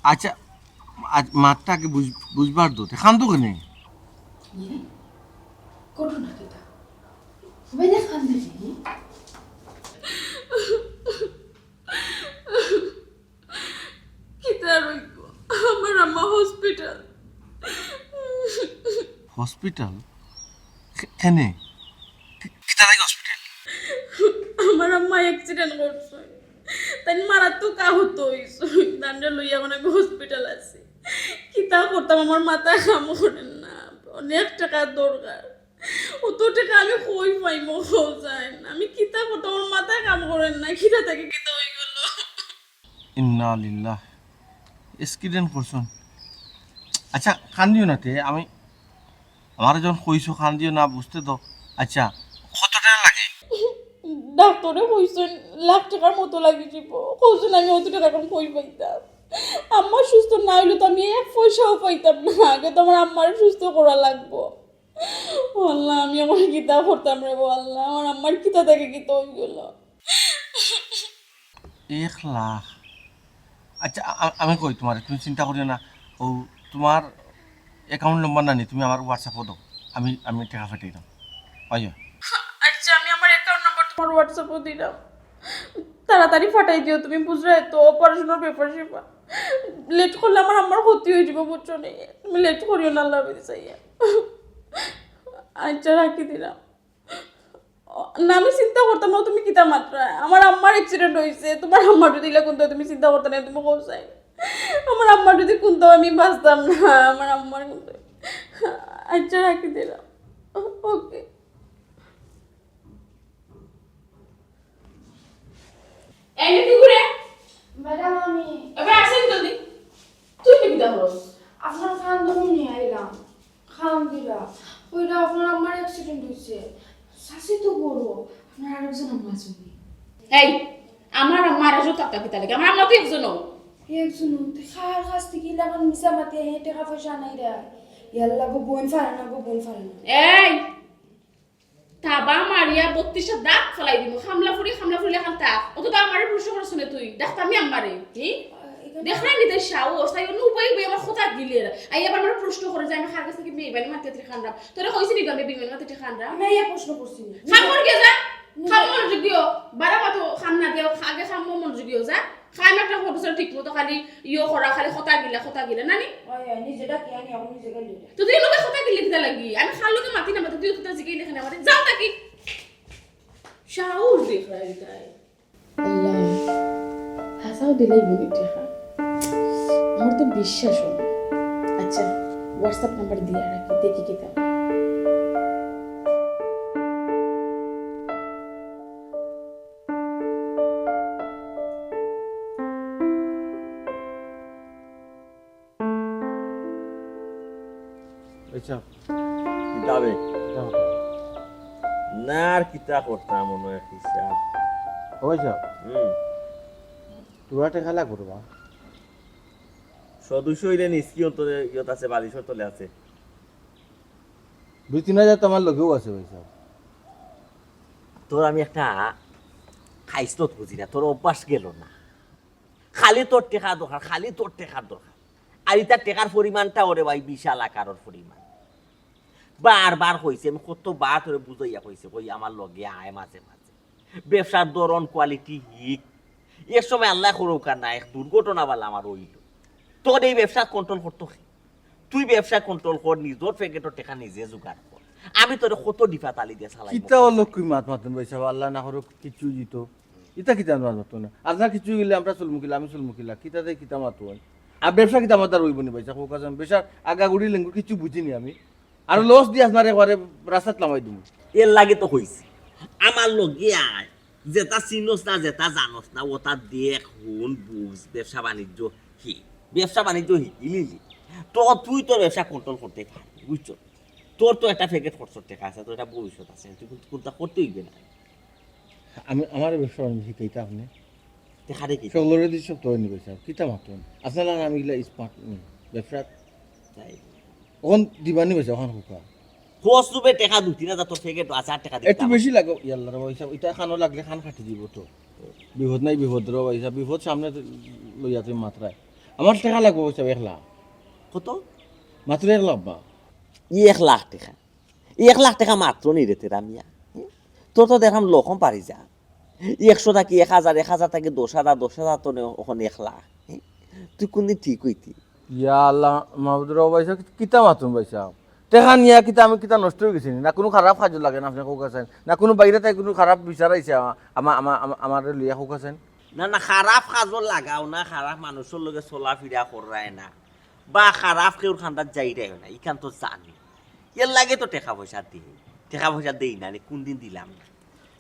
আচ্ছা আজ মাঠটাকে বুঝবার দো খান তো কেন করো না কেটা বাইরে খান দেখি কিতা রইব আমার আম্মা হসপিটাল হসপিটাল কেনে কিতা লাগে হসপিটাল আমার আম্মা অ্যাক্সিডেন্ট করছে তাই মারাত্মক আহত হইছে দান্ডে লইয়া অনেক হসপিটাল আছে কিতা করতাম আমার মাথা কাম করে না অনেক টাকা দরকার অত টাকা আমি কই পাইমো যায় না আমি কিতা করতাম আমার মাথা কাম করে না কিতা থেকে কিতা হই গেল ইন্না লিল্লাহ এক্সিডেন্ট করছন আচ্ছা খান দিও না তে আমি আমার যখন কইছো খান দিও না বুঝতে তো আচ্ছা কত টাকা লাগে ডাক্তারে কইছেন লাখ টাকার মতো লাগি যাব কইছেন আমি অত টাকা এখন কই পাইতাম আম্মা সুস্থ না হইলে তো আমি এক পয়সাও পাইতাম না আগে তো আমার আম্মার সুস্থ করা লাগবো আল্লাহ আমি আমার কিতা করতাম রে আল্লাহ আমার আম্মার কিতা থেকে কিতা হয়ে গেল 1 লাখ আচ্ছা আমি কই তোমার তুমি চিন্তা করিও না ও তোমার অ্যাকাউন্ট নম্বর না নি তুমি আমার হোয়াটসঅ্যাপে দাও আমি টাকা পাঠিয়ে দাও আইও আচ্ছা আমি আমার অ্যাকাউন্ট নাম্বার তোমার হোয়াটসঅ্যাপে দিলাম তাড়াতাড়ি ফাটাই দিও তুমি বুঝলে তো অপারেশনের পেপার সেবা লেট করলে আমার আম্মার ক্ষতি হয়ে যাবে বুঝছো না তুমি লেট করিও না আল্লাহ বেদি চাইয়া আচ্ছা রাখি দিলাম না আমি চিন্তা করতাম না তুমি কিতা মাত্রা আমার আম্মার অ্যাক্সিডেন্ট হয়েছে তোমার আম্মা যদি দিলে কোনটা তুমি চিন্তা করতে না তুমি কোথায় আমার আম্মা যদি কোনটাও আমি বাঁচতাম না আমার আম্মার কোনটা আচ্ছা রাখি দিলাম ওকে এনে কি করে ম্যাডাম আমি এবার আসেন জলদি তুই কি বিদা হলো আপনার খান ধরুন নিয়ে আইলাম খান দিলা ওইটা আপনার আমার অ্যাক্সিডেন্ট হয়েছে শাসি তো বড় আপনার আরেকজন আম্মা শুনি এই আমার মারা যত টাকা কিতা লাগে আমার আম্মা তো একজনও একজন খার কাছ থেকে লাগান মিশা মাতে হে টাকা পয়সা নাই রে ইয়াল্লা গো বোন ফারে না গো বোন ফারে না এই তাবা মারিয়া 32 দাঁত ফলাই দিব খামলা ফুরি লেখান তা অত তো আমারে প্রশ্ন করছ না তুই দেখতা আমি আমারে কি দেখনা নিতে শাও ওস্তাই নু উপায় বে আমার কথা দিলে আই আবার আমার প্রশ্ন করে যে আমি খার কাছ থেকে মেয়ে বানি মাতে তে খানরা তোরে কইছিনি আমি বিমান মাতে তে খানরা আমি ইয়া প্রশ্ন করছি খাম কর গে যা খাম মনোযোগ দিও বারা মতো খাম না দিও আগে খাম মনোযোগ দিও যা খাম একটা প্রফেসর ঠিক মতো খালি ইও করা খালি কথা গিলা নানি ওই নিজেটা কি আমি আমি নিজে গেলি তো তুই লোকে কথা গিলে দিতে লাগি আমি খাল লোকে মাতি না মাতি তুই তো জিগাই লেখানে আমারে যাও তাকি শাউর দেখ রাই তাই আল্লাহ হাসাও দিলাই বিনি দেখা আমার তো বিশ্বাস হয় আচ্ছা হোয়াটসঅ্যাপ নাম্বার দিয়ে রাখি দেখি কি তা আচ্ছা কিতাবে না আর কিতা করতাম মনে হয় হিসাব ওইসব তোরা টেকা লাগ করবা সদস্য হইলে নিষ্কি অন্তত ইয়ত আছে বালিশর তলে আছে 2-3 তোমার লগেও আছে ওইসব তোর আমি একটা খাইস্ত বুঝি না তোর অভ্যাস গেল না খালি তোর টেকা দরকার আর ইতার টেকার পরিমাণটা ওরে ভাই বিশাল আকারের পরিমাণ বারবার কইছে আমি কতবার তোরে বুঝাইয়া কইছে কই আমার লগে আয় মাঝে ব্যবসার ধরন কোয়ালিটি হিক এর সময় আল্লাহ করুক না এক দুর্ঘটনা বলা আমার হইল তোর এই ব্যবসা কন্ট্রোল করতো তুই ব্যবসা কন্ট্রোল কর নিজের প্যাকেটের টাকা নিজে জোগাড় কর আমি তোরে কত ডিফা তালি দিয়ে চালাই কিতা লোক কই মাতুন ভাইসা আল্লাহ না করুক কিছু জিতো ইতা কিতা মাতুন না আপনার কিছু গেলে আমরা চলমুকিলা আমি চলমুকিলা কিতা দেয় কিতা মাতুন আর ব্যবসা কিতা মাতার হইব নি ভাইসা কোকা যাম ব্যবসা আগাগুড়ি লেঙ্গু কিছু বুঝিনি আমি আর লস দিয়ে আপনার একবারে রাস্তাত নামাই দিমু এর লাগে তো হইছে আমার লগে আয় যেটা চিনস না যেটা জানস না ওটা দেখ হুন বুঝ ব্যবসা বাণিজ্য শিকিলি তো তুই তোর ব্যবসা কন্ট্রোল করতে পারবি বুঝছো তোর তো একটা প্যাকেট খরচর টাকা আছে তোর একটা ভবিষ্যৎ আছে তুই কোনটা করতে হইবে না আমি আমার ব্যবসা শিখাইতে আপনি দেখা দেখি সকলের দিকে সব তৈরি নিবে স্যার কিতা মাতুন আপনার আমি গিলা স্মার্ট ব্যবসা তাই ওখান দিবানি বেশি ওখান হুকা খোঁজ তুবে টাকা 2-3 তোর প্যাকেট আছে 8 টাকা একটু বেশি লাগে ইয়াল্লার পয়সা এটা খানো লাগলে খান কাটি দিব তো বিপদ নাই বিপদ র পয়সা বিপদ সামনে লইয়া তুই মাত্রায় আমার টাকা লাগবে পয়সা 1 লাখ কত মাত্র 1 লাখ বা 1 লাখ টাকা 1 লাখ টাকা মাত্র নি রে তেরা মিয়া তোর তো দেখাম লকম পারি যা 100 টাকি 1000 টাকি 10,000 তো ওখানে 1 লাখ তুই কোনদিন ঠিক হইতি ইয়া আল্লাহ মাহবুদুর পয়সা কিতা মাতুন পয়সা টাকা নিয়া কিতা আমি কিতা নষ্ট হয়ে গেছি না কোনো খারাপ কাজ লাগে না আপনি কোকাছেন না কোনো বাইরে তাই কোনো খারাপ বিচার আইছে আমার লইয়া কোকাছেন না খারাপ কাজও লাগাও না খারাপ মানুষের লগে চলাফেরা করায় না বা খারাপ কেউ খান্দার যাইরাই না ইখান তো জানি এর লাগে তো টাকা পয়সা দেই না কোনদিন দিলাম না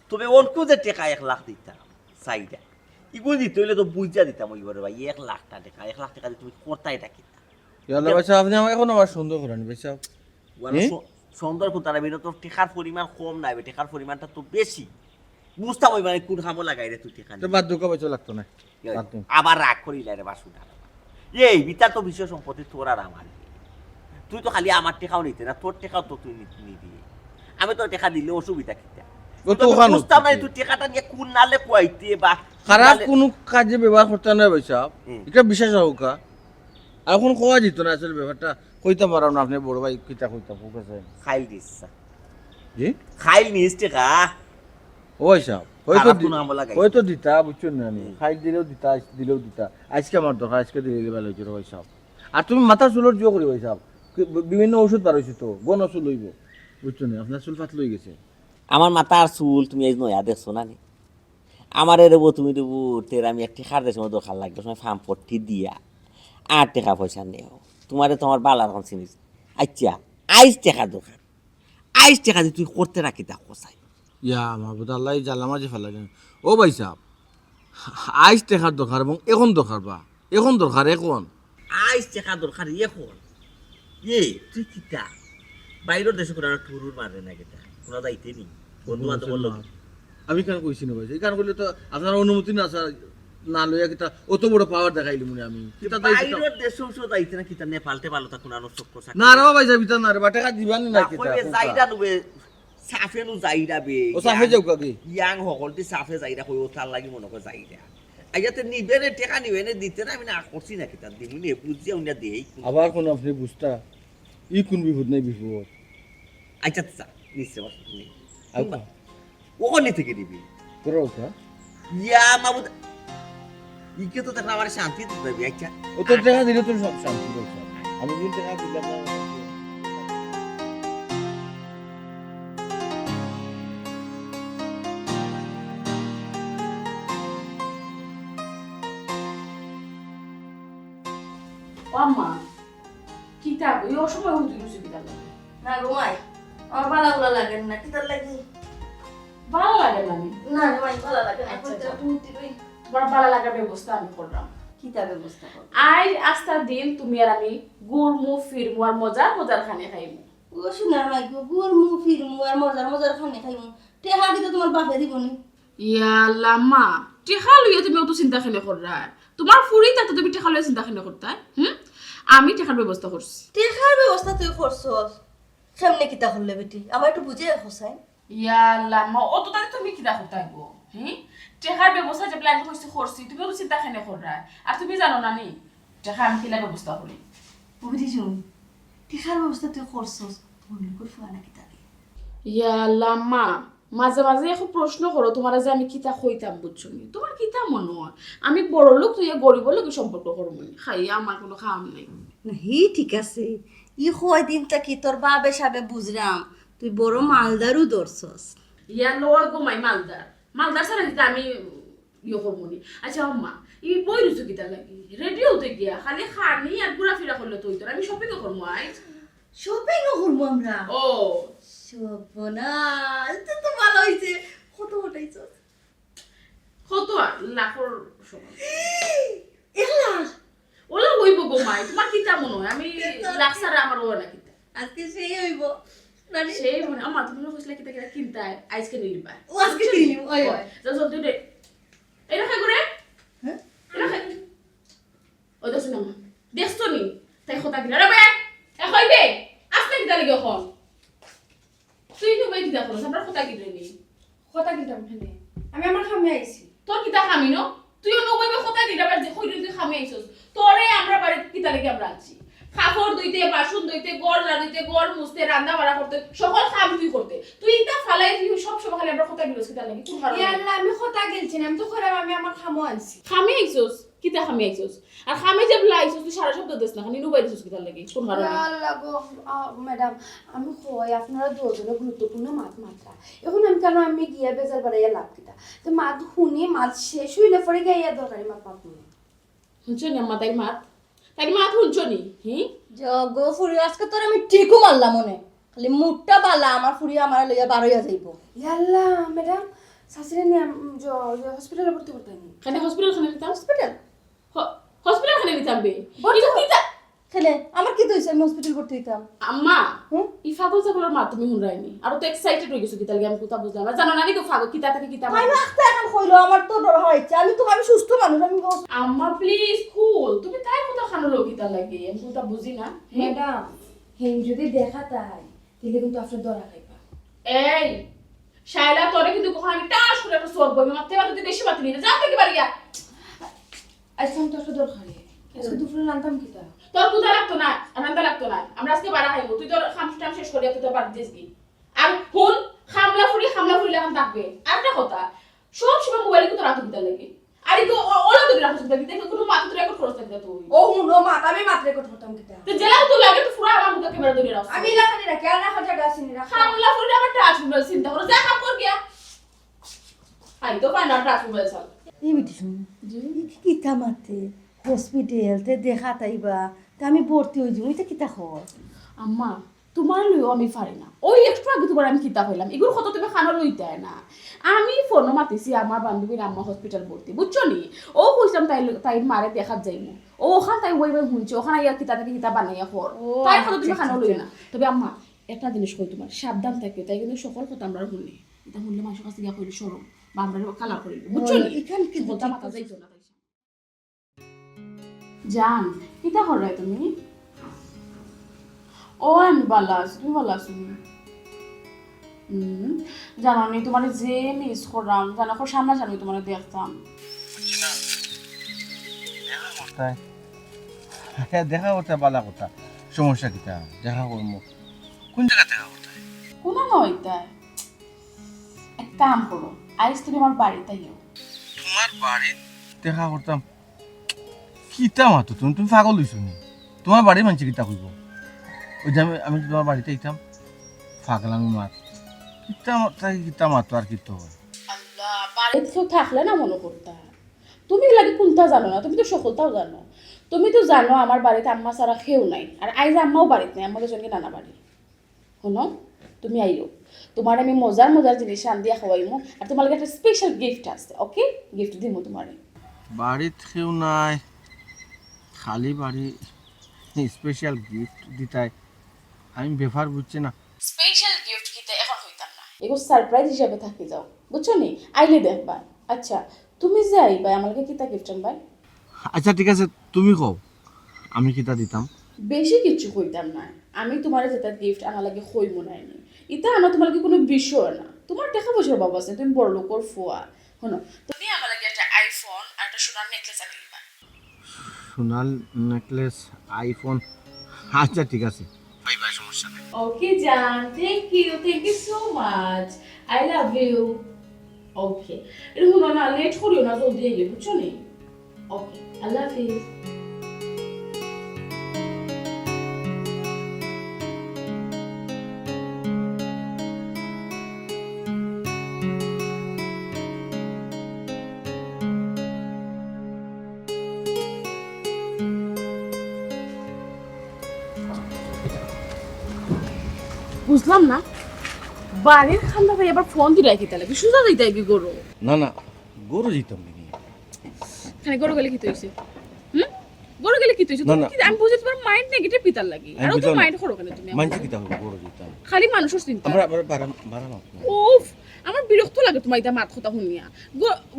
তবে অল্প যে টাকা 1 লাখ দিতাম চাইটা ইগুলো দিতে হইলে তো বুঝা দিতাম ওইবারে ভাই 1 লাখ টাকা 1 লাখ টাকা দিয়ে তুমি কোথায় টাকি ইয়াল্লা পয়সা আপনি আমাকে এখন আমার সুন্দর করেন পয়সা সুন্দর কোথায় বিনো তোর টেকার পরিমাণ কম নাই টেকার পরিমাণটা তো বেশি বুঝতাম ওই মানে কোন খামো লাগাই রে তুই টেকা তো বাদ দুকা পয়সা লাগতো না আবার রাগ করিলা রে বাসুটা এই বিতা তো বিষয় সম্পত্তি তোর আর আমার তুই তো খালি আমার টেকাও নিতে না তোর টেকাও তো তুই নিবি আমি তো টেকা দিলে অসুবিধা কিতা বুঝতাম না তুই টেকাটা নিয়ে কোন নালে কইতে বা খারাপ কোনো কাজে ব্যবহার করতে না পয়সা এটা বিশেষ হোক আর এখন কোয়া যেত না আসলে ব্যাপারটা কইতে পারো না আপনি বড় ভাই কিতা কইতা কোকাছে খাইল দিস জি খাইল নিস টেকা ওই সাহেব হয়তো দিতা বুঝছেন না আমি খাই দিলেও দিতা আজকে আমার দরকার আজকে দিলে ভালো হয়েছে ওই সাহেব আর তুমি মাথার চুলোর জিও করি ওই সাহেব বিভিন্ন ওষুধ বার হয়েছে তো বন ওষুধ লইব বুঝছো না আপনার চুল ফাত লই গেছে আমার মাথার চুল তুমি এই নয়া দেখছো না নি আমার এরবো তুমি দেবো তেরা আমি একটি খার দেশ দরকার লাগবে সময় ফার্ম পট্টি দিয়া 8 টাকা পয়সা নেও তোমার বালার এখন চিনিস আচ্ছা 22 টাকা দরকার 22 টাকা দিয়ে তুই করতে রাখি তা কোসাই ইয়া মাহবুদ আল্লাহ জালামা যে ফেলা যায় ও ভাই সাহেব 22 টাকার দরকার এবং এখন দরকার বা এখন দরকার এখন 22 টাকা দরকার এখন তুই কিতা বাইরের দেশে কোনো টুরুর মারে না কেটা কোনো দাইতে নি বন্ধু বান্ধব লোক আমি কেন কইছি না ভাই এই কারণ করলে তো আপনার অনুমতি না স্যার না লইয়া কিতা অত বড় পাওয়ার দেখাইলি মনে আমি কিতা তাই বাইরের দেশ উৎসব যাইতে না কিতা নেপালতে ভালো তা কোন চক্কর না রে ভাই যাবি তা না রে বাটা দিবানি না কিতা কইবে যাইরা নুবে সাফে নু যাইরা বে ও সাফে যাও কাকি ইয়াং হকলটি সাফে যাইরা কই ও তার লাগি মনে করে যাইরা আইয়াতে নিবেনে টাকা নিবেনে দিতে না আমি না করছি না কিতা দিমুনি বুঝিয়া উনিয়া দেই আবার কোন আপনি বুঝতা ই কোন বিপদ নাই বিপদ আচ্ছা আচ্ছা নিশ্চয় বসনি আচ্ছা ওখানে থেকে দিবি করো কা ইয়া মাবুদ ইকে তো দেখলাম আমার শান্তি দিতে পারবি আচ্ছা ও তো টাকা দিলে তো সব শান্তি পাইছ আমি যদি টাকা দিলাম না আম্মা কিতাব এই অসময় হুজুর হুজুর কিতাব না রুমাই আমার ভালো লাগে না কিতার লাগি ভালো লাগে না আমি না রুমাই ভালো লাগে না আচ্ছা, তুমি তুই তোমার ভালো লাগার ব্যবস্থা আমি করলাম কিতাব ব্যবস্থা কর আজ আস্তা দিন তুমি আর আমি গুড়মু ফিরমু আর মজার মজার খানে খাইমু ও শোনার মাই গুরমু ফিরমু আর মজার মজার খানে খাইমু টেহা দিতে তোমার বাপে দিবনি ইয়াল্লা মা টেহা লইয়া তুমি অত চিন্তা খেলে কররা তোমার ফুরি তাতে তুমি টেহা লইয়া চিন্তা খেলে করতা আমি টেহার ব্যবস্থা করছি টেহার ব্যবস্থা তুই করছস কেমনে কিতা করলে বেটি আমার একটু বুঝে খসাই ইয়াল্লা মা অত তাতে তুমি কি দেখো তাই গো টেহার ব্যবস্থা যে প্ল্যান করছি তুমি অত চিন্তা খেলে কররা আর তুমি জানো না নি টেহা আমি কিলা ব্যবস্থা করি বুঝি শুন টেহার ব্যবস্থা তুই করছস বন্ধ করে ফুয়া না কিতা ইয়াল্লা মা মাঝে মাঝে এখন প্রশ্ন করো তোমার যে আমি কিতা কইতাম বুঝছো নি তোমার কিতা মনে হয় আমি বড় লোক তুই গরিব লোক সম্পর্ক করবো খাই আমার কোনো কাম নেই না হি ঠিক আছে ই হয় দিনটা কি তোর বাবে সাবে বুঝলাম তুই বড় মালদারও ধরছস ইয়ার লোয়ার গোমাই মালদার মালদার ছাড়া কিতা আমি ইয়ে করবো নি আচ্ছা আম্মা এই বই রুচু কিতা লাগি রেডিওতে গিয়া খালি খানি আর ঘোরাফেরা করলে তুই তোর আমি শপিং করবো আজ শপিং করবো আমরা ও শোভনাস তো ভালো হইছে কত উঠাইছস কত লাখর সমান এলা ওলা হইব গোমাই তোমার কিতা মনে হয় আমি লাখ ছাড়া আমার ও না কিতা আজকে সেই হইব নানি সেই মনে আমার তুমি কইছিলে কিতা কিতা কিনতা আজকে নিলিবা ও আজকে কিনিম ওই ওই যখন তুই দে এটা খাই করে হ্যাঁ এটা খাই ওই তো শুনাম দেখছো নি তাই কথা কিনা রে বে এ কইবে আজকে কিতা লাগি এখন তুই তো বেশি দেখো আমরা কথা কিনে নি কথা কিনতাম এখানে আমি আমার খামে আইছি তোর কিতা খামি ন তুইও নবইবে কথা দিটা বার দেখো তুই খামি আইছস তোরে আমরা বাড়ি কিতা লাগি আমরা আছি খাবার দইতে বাসন দইতে গড় রাঁধতে গড় মুছতে রান্না বাড়া করতে সকল কাম তুই করতে তুই ইটা ফালাই তুই সব সময় খালি আমরা কথা গিলস কিতা লাগি কোন কারণে ইয়াল্লা আমি কথা গেলছি না আমি তো কইরাম আমি আমার খামো আনছি খামি আইছস কিতা খামি আইছস আর খামি যে বলা আইছস তুই সারা শব্দ দেস না খালি নুবাই দিছস কিতা লাগি কোন কারণে ইয়াল্লা গো ম্যাডাম আমি কই আপনারা দুজনে গুরুত্বপূর্ণ মাত মাত্রা এখন আমি কেন আমি গিয়া বেজার বাড়াইয়া লাভ কিতা তো মাত শুনি মাত শেষ হইলে পরে গিয়া দরকারি মাত পাবো না শুনছো নি আম্মা তাই মাত শুনছো নি জগো ফুরি আজকে তোর আমি ঠিকও মারলাম মনে খালি মুটটা বালা আমার ফুরি আমার লইয়া বার হইয়া যাইব ইয়াল্লা ম্যাডাম শাশুড়ি নিয়ে হসপিটালে ভর্তি করতে নি খানে হসপিটাল খানে নিতাম হসপিটাল হসপিটাল খানে নিতাম বে বলছো? কিন্তু কিতা খেলে আমার কি দইছে আমি হসপিটাল ভর্তি হইতাম আম্মা হুম? ই ফাগল ছাগলের মা তুমি হুনরাইনি আর তো এক্সাইটেড হয়ে গেছো কিতা লাগি আমি কথা বুঝলাম না জানো না নিকো ফাগল কিতা থেকে কিতা আমি রাখতে এখন কইলো আমার তো ডর হইছে আমি সুস্থ মানুষ আমি আম্মা প্লিজ কুল তুমি তাই কথা খানো লো কিতা লাগি আমি কথা বুঝি না ম্যাডাম হেন যদি দেখা তাই তাহলে কিন্তু আপনার দরা খাইবা এই শায়লা তোরে কিন্তু কখন আমি টাস করে একটা সরব আমি মারতে পারতে বেশি মারতে নিয়ে যা থেকে বাড়িয়া আজকে আমি তো একটা দরকারি আজকে দুপুরে রান্তাম কিতা তোর পূজা লাগতো না আনন্দ লাগতো না আমরা আজকে বাড়া খাইবো তুই তোর খামটা শেষ করে তুই তোর বাড়ি দিসবি আর হুন খামলা ফুরি লাগান থাকবে আর একটা কথা সব সময় মোবাইলে কিন্তু রাত দিতে লাগে আর এই তো ওলা তো রাখছ দিতে দেখো কোনো মাথা তো রেকর্ড করছ থাকতে তুই ও নো মা আমি মাত্র রেকর্ড করতাম কিতা তো জেলা তো লাগে তো পুরো আমার মুখে ক্যামেরা ধরে রাখছ আমি লাখানি রাখি আর রাখা জায়গা আছে নি রাখা খামলা ফুরি আমার টাচ মোবাইল চিন্তা করো যা কাম কর গিয়া আই তো পাই না টাচ মোবাইল চাল এই বিটি শুন কিতা মাতে হসপিটাল তে দেখা তাইবা তা আমি ভর্তি হই যাই এটা কিতা হয় আম্মা তোমার লইও আমি পারি না ওই একটু আগে তোমার আমি কিতাব হইলাম এগুলো কত তুমি খানো লইতে না আমি ফোন মাতিছি আমার বান্ধবীর আম্মা হসপিটাল ভর্তি বুঝছো নি ও কইলাম তাই মারে দেখাত যাইমু ও ওখান তাই ওই শুনছে ওখানে ইয়া কিতা থেকে কিতাব বানাইয়া খর তাই কত তুমি খানো লই না তবে আম্মা একটা জিনিস কই তোমার সাবধান থাকিও তাই কিন্তু সকল কথা আমরা শুনি এটা শুনলে মানুষের কাছে গিয়া কইলে সরম বা আমরা কালা করিল বুঝছো নি এখানে কিন্তু বলতা মাথা যাইতো না তাইসা জান কিতা কররে তুমি ও আমি ভালো আছি তুমি ভালো আছো জানো নি তোমার যে মিস করলাম জানো কো সামনা সামনি তোমার দেখতাম তাই হ্যাঁ দেখা করতে বালা কথা সমস্যা কিটা দেখা করবো কোন জায়গা দেখা করতে কোনো নয় তাই এক কাম করো আইস তুমি আমার বাড়িতে আইও তোমার বাড়ি দেখা করতাম কিতা মাতো তুমি পাগল হইছো নি তোমার বাড়ির মানুষ কিতা কইব ওই যে আমি তোমার বাড়িতে আইতাম পাগলামি মাত কিতা মাতো আর কিতো হয় আল্লাহ বাড়িতে কেউ থাকলে না মনে করতে তুমি লাগে কোনটা জানো না তুমি তো সকলটাও জানো তুমি তো জানো আমার বাড়িতে আম্মা ছাড়া কেউ নাই আর আইজ আম্মাও বাড়িতে নাই আমাদের সঙ্গে নানা বাড়ি শোনো তুমি আইও তোমার আমি মজার মজার জিনিস আন দিয়া খাওয়াইমো আর তোমার লাগে একটা স্পেশাল গিফট আছে ওকে গিফট দিমো তোমারে বাড়িত কেউ নাই খালি বাড়ি স্পেশাল গিফট দিতাই আমি ব্যাপার বুঝছি না স্পেশাল গিফট কিতে এখন হইতাম না এগো সারপ্রাইজ হিসাবে থাকি যাও বুঝছো নি আইলে দেখবা আচ্ছা তুমি যে আইবা আমাকে কিতা গিফট আনবাই আচ্ছা ঠিক আছে তুমি কও আমি কিতা দিতাম বেশি কিছু কইতাম না আমি তোমার যেটা গিফট আনা লাগে কইমো নাইনি এটা আনা তোমার লাগে কোনো বিষয় না তোমার টাকা পয়সার বাবা আছে তুমি বড় লোকর ফুয়া শোনো তুমি আমার লাগে একটা আইফোন আর একটা সোনার নেকলেস আনি দিবা সোনার নেকলেস আইফোন আচ্ছা ঠিক আছে বাই বাই সমস্যা নেই ওকে জান thank you so much I love you okay এরকম না লেট করিও না জলদি আইও বুঝছো নি ওকে আল্লাহ হাফেজ বুঝলাম না বাড়ির খান্দা ভাই আবার ফোন দিলাই কি তাহলে সুজা দিতে কি গরু না না গরু দিতাম নাকি খালি গরু গেলে কি হইছে গরু গেলে কি হইছে না, না। আমি বুঝি তোমার মাইন্ড নেগেটিভ পিতার লাগি আর তো বুঝলাম না। মাইন্ড করো কেন তুমি মানছি কিতা হবে গরু দিতাম খালি মানুষের চিন্তা আমরা বারা মাপ উফ আমার বিরক্ত লাগে তোমার এটা মাত কথা শুনিয়া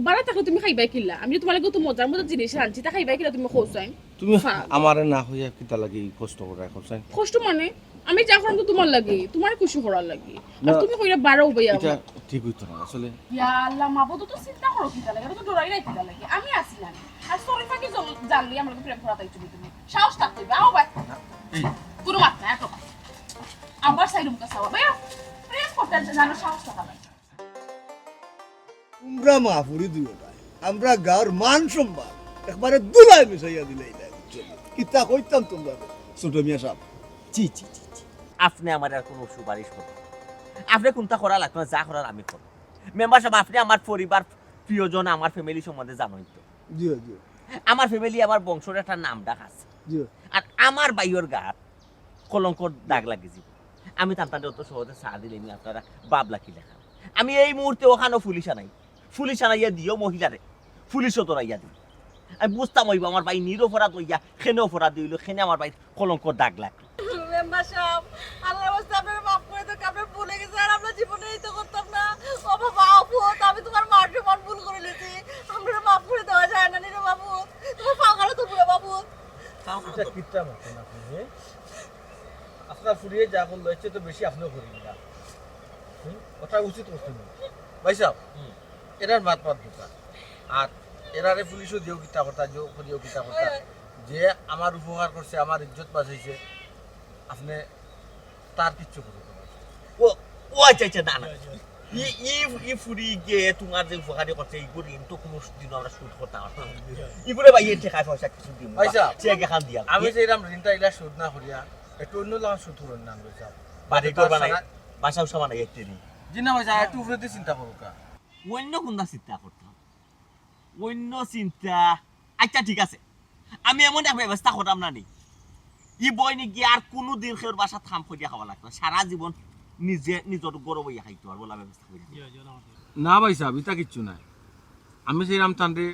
বাড়া থাকলে তুমি খাইবাই কিল্লা আমি তোমার লাগে তো মজার মজার জিনিস আনছি তা খাইবাই কিল্লা তুমি খোঁজাই তুমি আমারে না হইয়া কিতা লাগি কষ্ট করে রাখছাই কষ্ট মানে আমি যা করলাম তো তোমার লাগে তোমার খুশি করার লাগে আর না। তুমি কইরা বাড়াও ভাইয়া এটা ঠিক হইতো না আসলে ইয়া আল্লাহ মাবো তো চিন্তা করো কিতা লাগে তো ডরাই রাখি লাগে আমি আছি না আর সরি ফাকি জানলি আমাকে প্রেম করা তাই তুমি সাহস থাকতে আও ভাই পুরো মাত না এত আবার সাইডুম কাছে ভাইয়া প্রেম করতে জানো সাহস থাকা লাগে তোমরা মাহফুরি দুয়োটাই আমরা গাঁর মান সম্মান একবারে দুলাই মিশাইয়া দিলে কিতা কইতাম তোমরা ছোট মিয়া সাহেব জি জি জি জি। আপনি আমার আর কোনো সুপারিশ করবেন আপনি কোনটা করা লাগতো না যা করার আমি করব মেম্বার সাহেব আপনি আমার পরিবার প্রিয়জন আমার ফ্যামিলি সম্বন্ধে জানোই তো জি জি আমার ফ্যামিলি আমার বংশের একটা নাম ডাক আছে জি আর আমার বাইয়ের গাত কলঙ্কর দাগ লাগিয়েছি আমি তান্তানে অত সহজে সার দিলেনি আপনারা বাবলা কি লেখা আমি এই মুহূর্তে ওখানেও পুলিশ আনাইয়া দিও মহিলারে পুলিশও তোরাইয়া দিই আমি বুঝতাম হইব আমার ভাই নিরপরাধ হইয়া খেনে অপরাধ হইল খেনে আমার ভাই কলঙ্কর দাগ লাগলো মেম্বার সাহেব আল্লাহর রাস্তায় আপনারা মাফ করে দাও আমরা ভুলে গেছি আর আমরা জীবনে এই তো করতাম না ও বাবা আপু আমি তোমার মার সমান ভুল করে নিয়েছি আমরা মাফ করে দেওয়া যায় না নিরে বাবু তোমার পাগল তো পুরো বাবু এটা কিতা মত না আপনি আপনার ফুরিয়ে যা করলো এর চেয়ে তো বেশি আপনিও করেন না ওটা উচিত করতেন ভাই সাহেব এরার মাত দুটা আর এরারে পুলিশও দিও কিতা কথা দিও কিতা কথা যে আমার উপকার করছে আমার ইজ্জত বাঁচাইছে আপনি তার কিচ্ছু করতে ও ও আচ্ছা আচ্ছা না না ই ফুরি গিয়ে তোমার যে উপকারী করছে এইগুলো তো কোনো দিন আমরা শুট করতে পারতাম এগুলো ভাই এর ঠেকায় পয়সা কিছু দিব আচ্ছা চেক এখান দিয়া আমি যে এরকম ঋণটা ইলা শোধ না করিয়া একটু অন্য লাগান শোধ করুন না ভাই সাহেব বাড়ি করবা না বাসাও সামান একটু নি জি না ভাই সাহেব একটু উপরে দিয়ে চিন্তা করুক অন্য কোনটা চিন্তা করতাম অন্য চিন্তা আচ্ছা ঠিক আছে আমি এমন এক ব্যবস্থা করতাম না নি ই বই নাকি আর কোনো দিন খের বাসা থাম করিয়া খাওয়া লাগতো সারা জীবন নিজে নিজের গরব হইয়া খাইতো আর বলা ব্যবস্থা করি না ভাই সাহেব এটা কিচ্ছু নাই আমি সেইরাম তান্ডে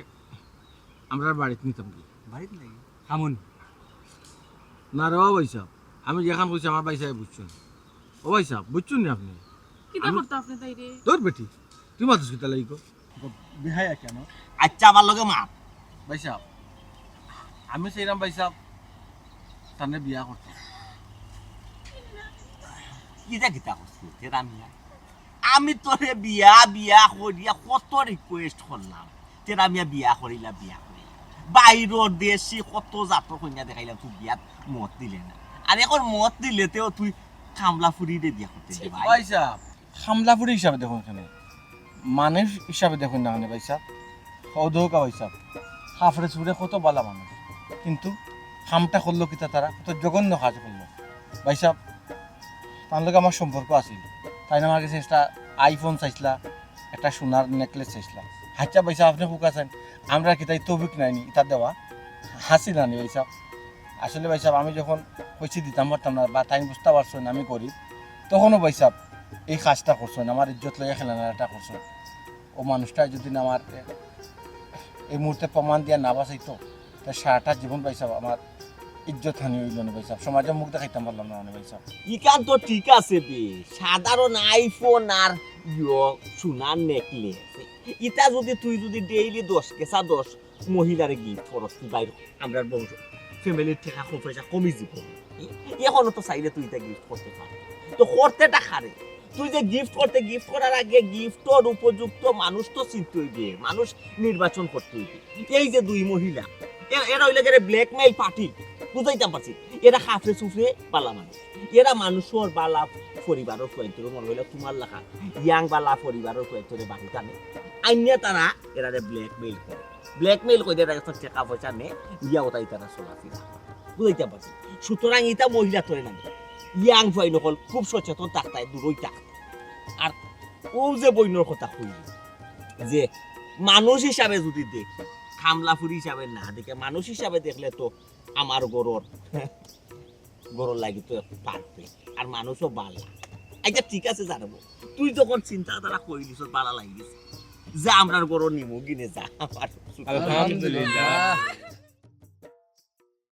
আমরা বাড়িতে নিতাম কি বাড়িতে নাই হামুন না রে ভাই সাহেব আমি যেখান কইছি আমার ভাই সাহেব বুঝছেন ও ভাই সাহেব বুঝছেন না আপনি কিতা করতে আপনি তাই রে তোর বেটি তুই মাতুস কিতা লাগি বিহায়া কেন আচ্ছা আমার লগে মা ভাই সাহেব আমি সেইরাম ভাই সাহেব তানে বিয়া করতাম কিতা কিতা করছি তেরা মিয়া আমি তোরে বিয়া বিয়া করিয়া কত রিকোয়েস্ট করলাম তেরা মিয়া বিয়া করিলা বাইরের দেশে কত জাতর কন্যা দেখাইলাম তুই বিয়াত মত দিলে না আর এখন মত দিলেতেও তুই কামলা ফুরি দে বিয়া করতে দে ভাই ভাই সাহেব হামলাপুরি হিসাবে দেখুন এখানে মানুষ হিসাবে দেখুন না মানে ভাই সাহেব হৌদৌকা ভাই সাহেব হাফড়ে চুড়ে কত বালা মানুষ কিন্তু হামটা করলো কিতা তারা কত জঘন্য কাজ করলো ভাই সাহেব তার লগে আমার সম্পর্ক আছিল তাই না আমার কাছে একটা আইফোন চাইছিলা একটা সোনার নেকলেস চাইছিলা হাচ্চা ভাই সাহেব আপনি ফুক আছেন আমরা কি তাই তৌফিক নাইনি ইটা দেওয়া হাসি নানি ভাই সাহেব আসলে ভাই সাহেব আমি যখন কইছি দিতাম পারতাম না বা তাই বুঝতে পারছেন আমি করি তখনও ভাই সাহেব এই কাজটা করছেন আমার ইজ্জত লইয়া খেলানাটা করছেন ও মানুষটা যদি না আমার এই মুহূর্তে প্রমাণ দিয়া না বাঁচাইতো তা সারাটা জীবন ভাই সাহেব আমার ইজ্জত হানি হইল না ভাই সাহেব সমাজে মুখ দেখাইতাম পারলাম না ভাই সাহেব ইকান তো ঠিক আছে বে সাধারণ আইফোন আর সোনার নেকলেস ইটা যদি তুই যদি ডেইলি 10 কেসা 10 মহিলারে গিফট করস তুই বাইরে আমরা বংশ ফ্যামিলির টাকা খুব পয়সা কমে যাব এখনো তো চাইলে তুই এটা গিফট করতে পারবি তো করতেটা খারে তুই যে গিফট করার আগে গিফটর উপযুক্ত মানুষ তো চিনতে হইবে মানুষ নির্বাচন করতে হইবে এই যে দুই মহিলা এরা হইলে গেলে ব্ল্যাকমেইল পার্টি বুঝাইতাম পারছি এরা খাফরে সুফরে বালা মানুষ এরা মানুষের বালা পরিবারের কয়েকজনে মনে হইলে তোমার লেখা ইয়াং বালা পরিবারের কয়েকজনে বাড়িতে আনে আইনিয়া তারা এরা ব্ল্যাকমেইল করে এরা কাছে টাকা পয়সা নে ইয়া ওটাই তারা চলাফেরা বুঝাইতাম পারছি সুতরাং এটা মহিলা ধরে না ইয়াং ভাই নকল খুব সচেতন থাকতায় দূরই থাকত আর ও যে বইনের কথা কইল যে মানুষ হিসাবে যদি দেখি খামলাফুরি হিসাবে না দেখে মানুষ হিসাবে দেখলে তো আমার গরর লাগি তো পারবে আর মানুষও বালা আচ্ছা ঠিক আছে জানাবো তুই যখন চিন্তা তারা কইলিস বালা লাগিস যে আমরা গরর নিমু গিনে যা আলহামদুলিল্লাহ